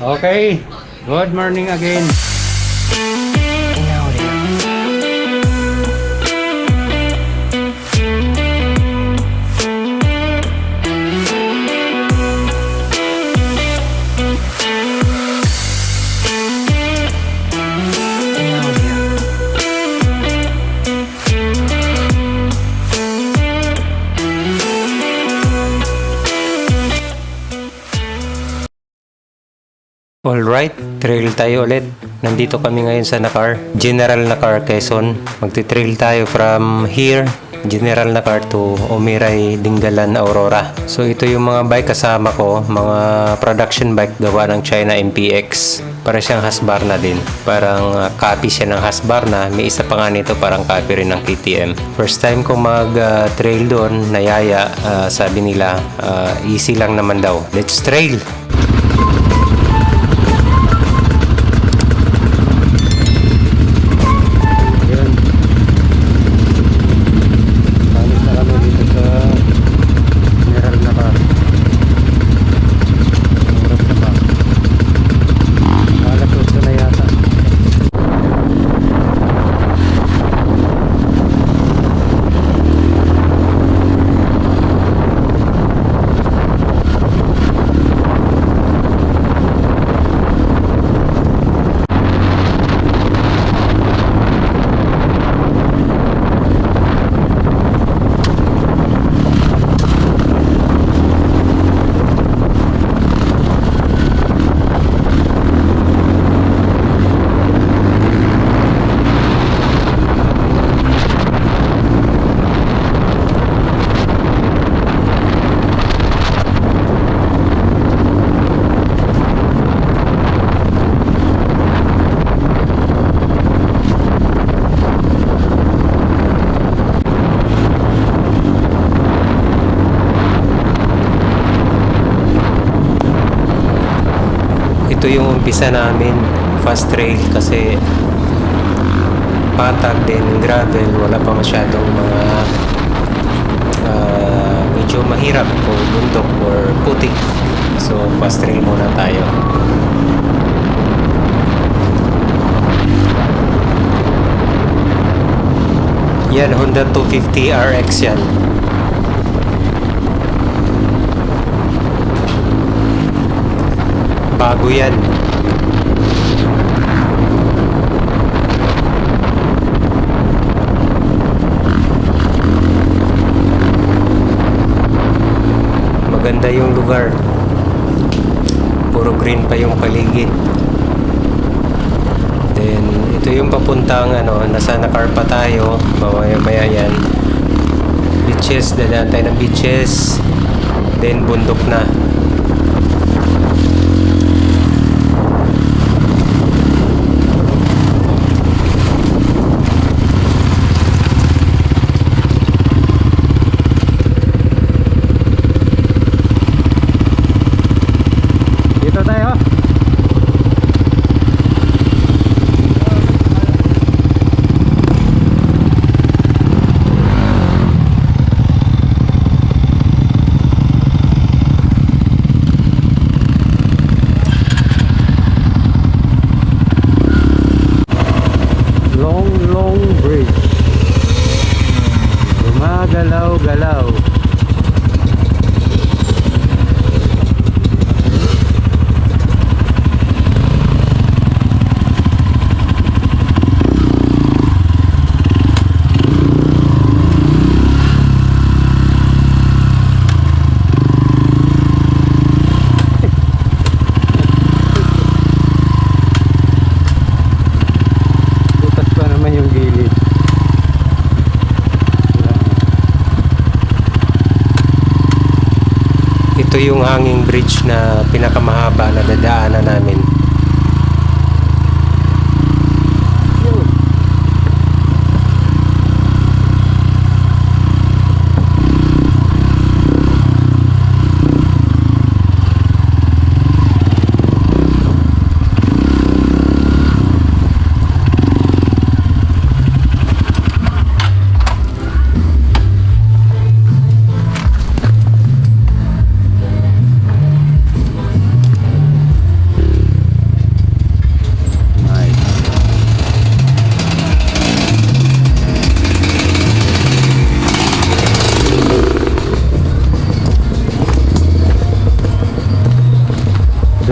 Okay, good morning again. Alright, trail tayo ulit. Nandito kami ngayon sa Nakar, General Nakar, Quezon. Magti-trail tayo from here, General Nakar to Umiray, Dingalan, Aurora. So ito yung mga bike kasama ko, mga production bike gawa ng China MPX. Para siyang Husqvarna din. Parang copy siya ng Husqvarna. May isa pa nga nito parang copy rin ng KTM. First time ko mag-trail doon, nayaya. Sabi nila, easy lang naman daw. Let's trail! Ito yung umpisa namin, fast trail kasi patag din, gravel, wala pa masyadong mga medyo mahirap o bundok or putik. So fast trail muna tayo. Yan, Honda 250 RX yan. Bago yan. Maganda yung lugar. Puro green pa yung paligid. Then, ito yung papuntang nasa Nakar pa tayo. Mamaya yan. Beaches, dadaan tayo ng beaches. Then, bundok na. Long bridge. Gumagalaw-galaw. Ito yung hanging bridge na pinakamahaba na dadaanan namin.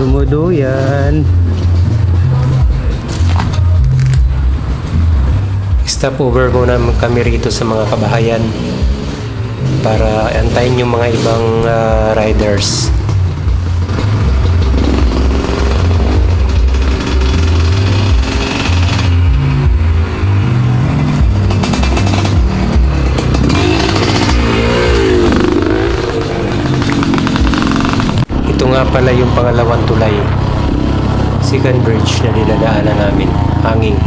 Dumuduyan. Stop over muna kami rito sa mga kabahayan para antayin yung mga ibang riders. Ito nga pala yung pangalawang tulay, second bridge na dinadaanan namin, hanging.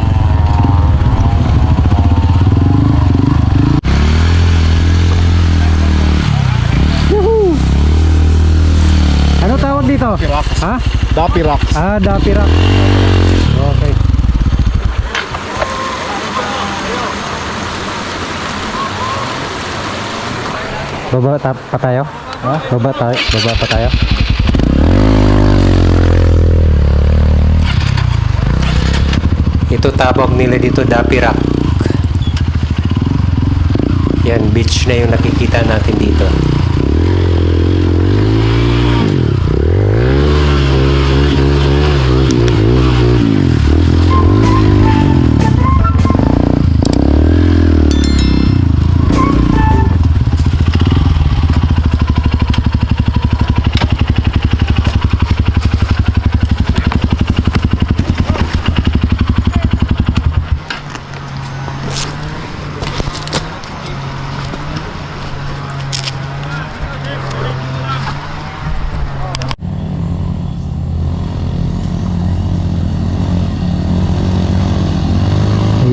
Ano tawag dito? Dapirak. Ha? Dapirak. Ah, Dapirak. Okay. Baba pa tayo? Ha? Baba pa tayo? Ito tawag nila dito Dapirak. Yan, beach na yung nakikita natin dito.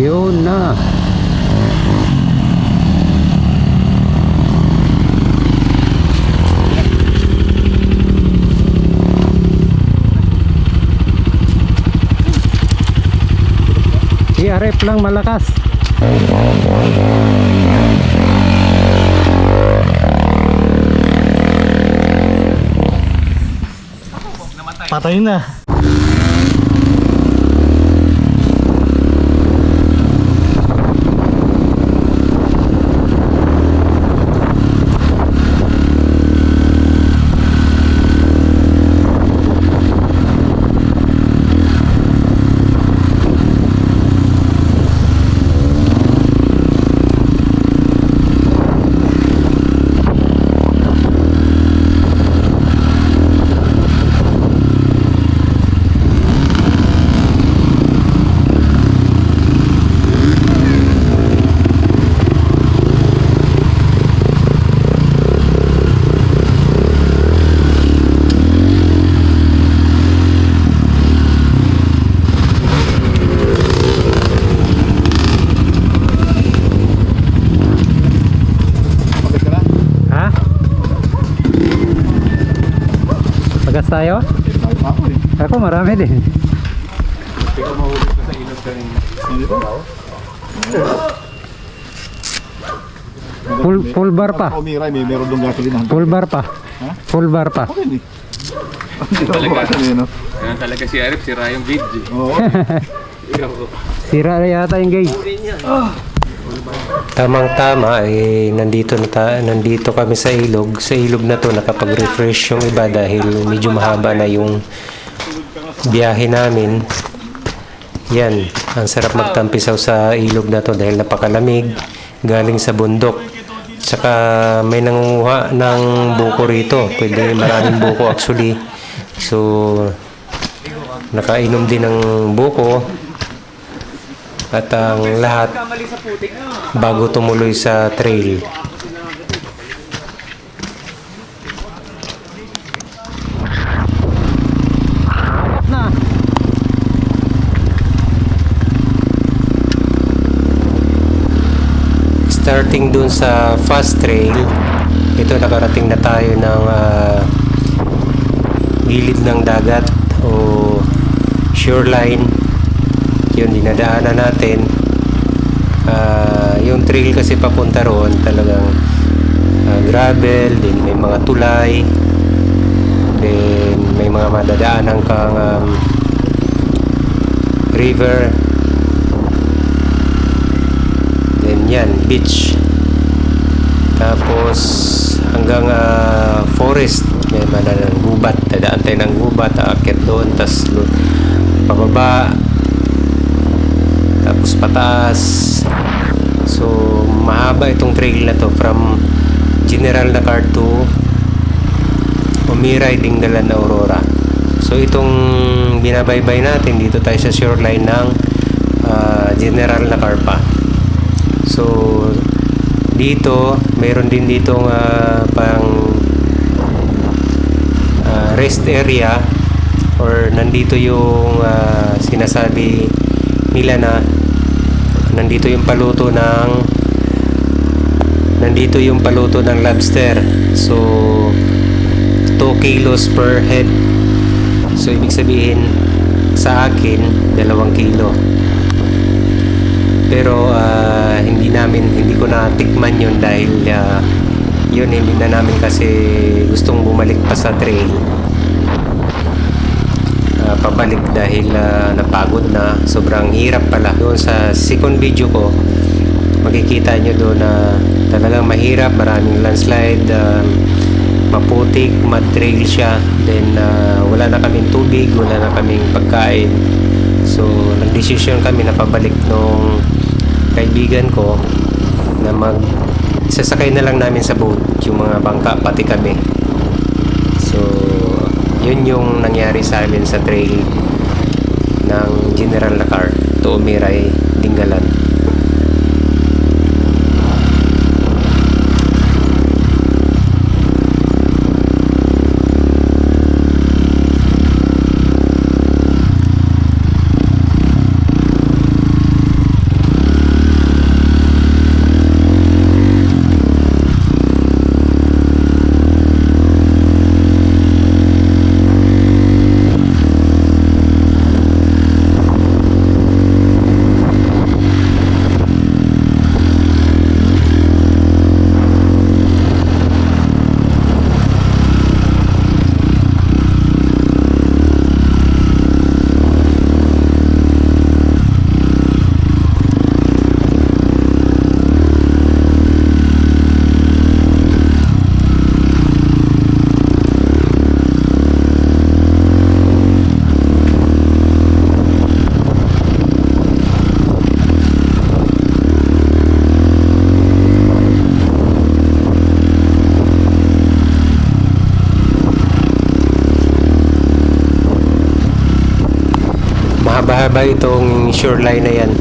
Yun na. I-arep lang malakas. Patay na. Pagas tayo? Ako marami din. Ikaw mahulog ka sa ilog kanina. Hindi ba? Full bar pa. Umiray, meron doon gasolinahan. Full bar pa. Ha? Full bar pa. Okay ni. Hindi ko ba kanina? Yan talaga si Arif, sira yung gauge. Oo. Sira na yata yung gauge. Tamang-tama nandito kami sa ilog. Sa ilog na to nakapag-refresh yung iba dahil medyo mahaba na yung biyahe namin. Yan, ang sarap magtampisaw sa ilog na to dahil napakalamig, galing sa bundok. Tsaka may nangunguha ng buko rito. Pwede maraming buko actually. So nakainom din ng buko. At ang lahat bago tumuloy sa trail. Starting dun sa fast trail, ito nakarating na tayo ng gilid ng dagat o shoreline. Yun, dinadaanan natin. Yung trail kasi papunta roon talagang gravel, din may mga tulay, then may mga madadaanan kang river, then yan, beach. Tapos hanggang forest, may ng gubat, dadaan tayo ng gubat, aakyat doon, tapos pababa, tapos pataas. So mahaba itong trail na to from General Nakar to Umiray, Dingalan, Aurora. So itong binabaybay natin, dito tayo sa shoreline ng General Nakar pa. So dito mayroon din ditong pang rest area, or nandito yung sinasabi nila na nandito yung paluto ng lobster. So 2 kilos per head. So ibig sabihin sa akin 2 kilo. Pero hindi ko na tikman yun dahil yun hindi na namin kasi gustong bumalik pa sa trail. Pabalik dahil napagod na, sobrang hirap pala. Doon sa second video ko makikita nyo doon na talagang mahirap, maraming landslide, maputik, mud trail siya. Then wala na kaming tubig, wala na kaming pagkain. So nagdesisyon kami na pabalik nung kaibigan ko na sasakay na lang namin sa boat yung mga bangka, pati kami. So yun yung nangyari sa amin sa trail ng General Nakar to Umiray, Dingalan. Mahaba-haba itong shoreline na yan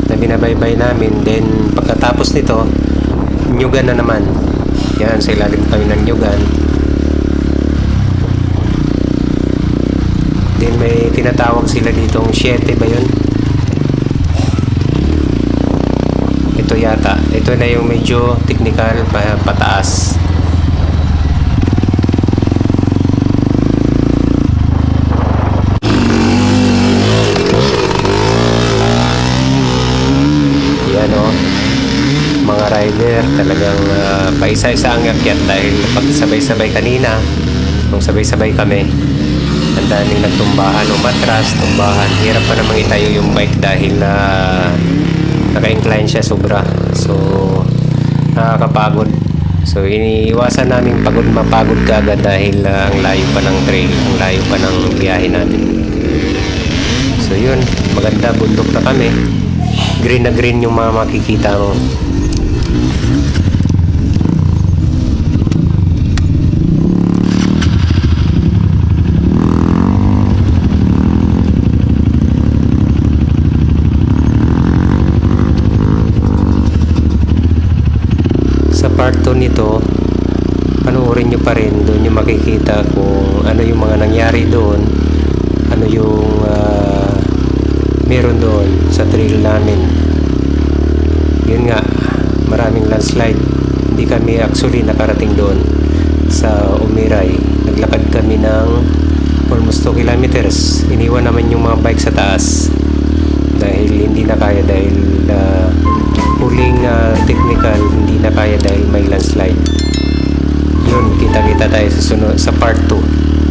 na binabaybay namin. Then pagkatapos nito, Nyugan na naman. Yan, sa ilalim kami ng Nyugan. Then may tinatawag sila ditong 7 ba yun? Ito yata. Ito na yung medyo technical, pataas. Mga rider talagang paisa-isa ang akyat dahil pag sabay-sabay kanina, nung sabay-sabay kami, ang daming nagtumbahan o matras, tumbahan. Hirap pa namang itayo yung bike dahil naka-incline siya sobra. So nakakapagod. So iniiwasan namin mapagod kaagad dahil ang layo pa ng trail, ang layo pa ng biyahe natin. So yun, maganda, bundok na kami. Green na green yung mga makikita mo. Sa part 2 nito, panoorin nyo pa rin. Doon yung makikita kung ano yung mga nangyari doon, ano yung meron doon sa trail namin. Yun nga, maraming landslide. Hindi kami actually nakarating doon sa Umiray. Naglakad kami ng almost 2 kilometers. Iniwan naman yung mga bike sa taas dahil hindi na kaya, dahil huling technical, hindi na kaya dahil may landslide. Yun, kita-kita tayo sa part 2.